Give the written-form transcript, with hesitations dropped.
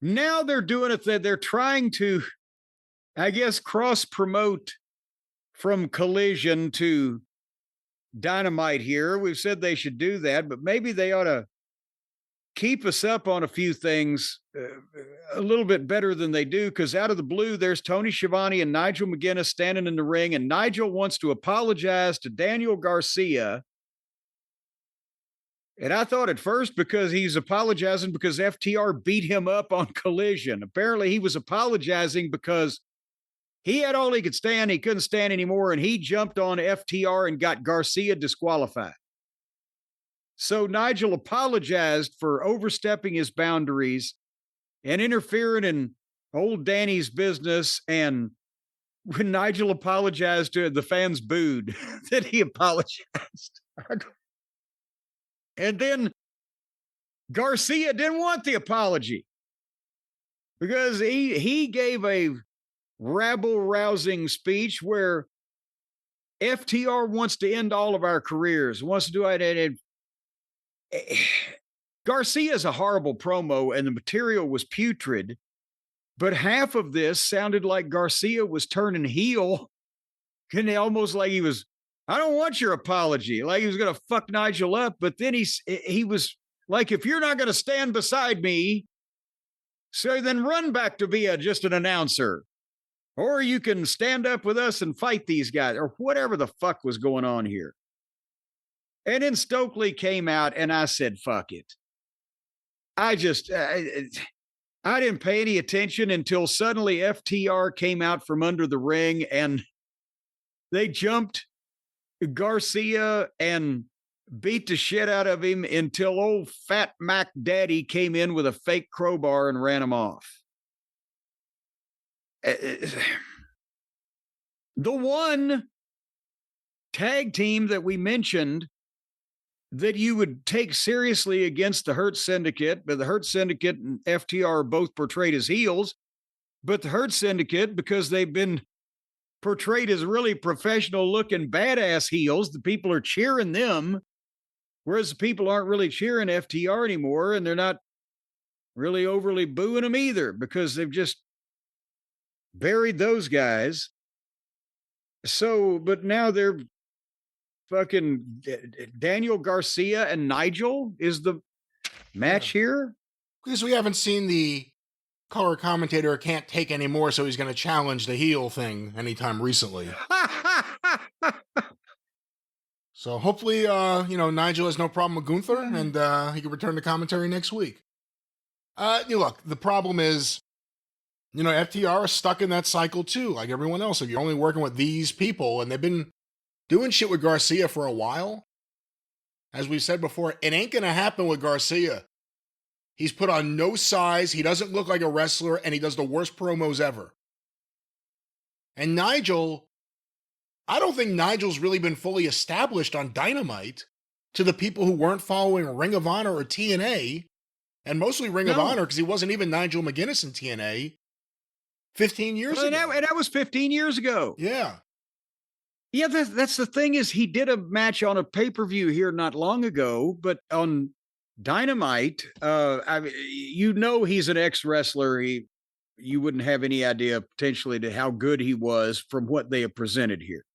Now they're doing it that they're trying to, I guess, cross promote from Collision to Dynamite here. We've said they should do that, but maybe they ought to keep us up on a few things a little bit better than they do, because out of the blue, there's Tony Schiavone and Nigel McGuinness standing in the ring, and Nigel wants to apologize to Daniel Garcia. And I thought at first because he's apologizing because FTR beat him up on Collision. Apparently he was apologizing because he had all he could stand. He couldn't stand anymore, and he jumped on FTR and got Garcia disqualified. So Nigel apologized for overstepping his boundaries and interfering in old Danny's business. And when Nigel apologized to the fans booed that he apologized. And then Garcia didn't want the apology because he gave a rabble-rousing speech where FTR wants to end all of our careers, wants to do it. Garcia is a horrible promo, and the material was putrid, but half of this sounded like Garcia was turning heel, and almost like he was, I don't want your apology, like he was going to fuck Nigel up. But then he was like, if you're not going to stand beside me, so then run back to be just an announcer, or you can stand up with us and fight these guys, or whatever the fuck was going on here. And then Stokely came out, and I said, fuck it. I didn't pay any attention until suddenly FTR came out from under the ring, and they jumped Garcia and beat the shit out of him until old Fat Mac Daddy came in with a fake crowbar and ran him off. The one tag team that we mentioned that you would take seriously against the Hurt Syndicate, but the Hurt Syndicate and FTR are both portrayed as heels, but the Hurt Syndicate, because they've been portrayed as really professional looking badass heels, the people are cheering them, whereas the people aren't really cheering FTR anymore, and they're not really overly booing them either because they've just buried those guys. So, but now they're fucking Daniel Garcia and Nigel is the match here. Because we haven't seen the color commentator can't take any more, so he's going to challenge the heel thing anytime recently. So hopefully, Nigel has no problem with Gunther, and he can return to commentary next week. Look, the problem is, FTR is stuck in that cycle too, like everyone else. If you're only working with these people, and they've been doing shit with Garcia for a while, as we've said before, it ain't going to happen with Garcia. He's put on no size, he doesn't look like a wrestler, and he does the worst promos ever. And Nigel, I don't think Nigel's really been fully established on Dynamite to the people who weren't following Ring of Honor or TNA, and mostly Ring of Honor because he wasn't even Nigel McGuinness in TNA 15 years ago. And that was 15 years ago. Yeah. Yeah, that's the thing is he did a match on a pay-per-view here not long ago, but on Dynamite, he's an ex-wrestler. You wouldn't have any idea potentially to how good he was from what they have presented here.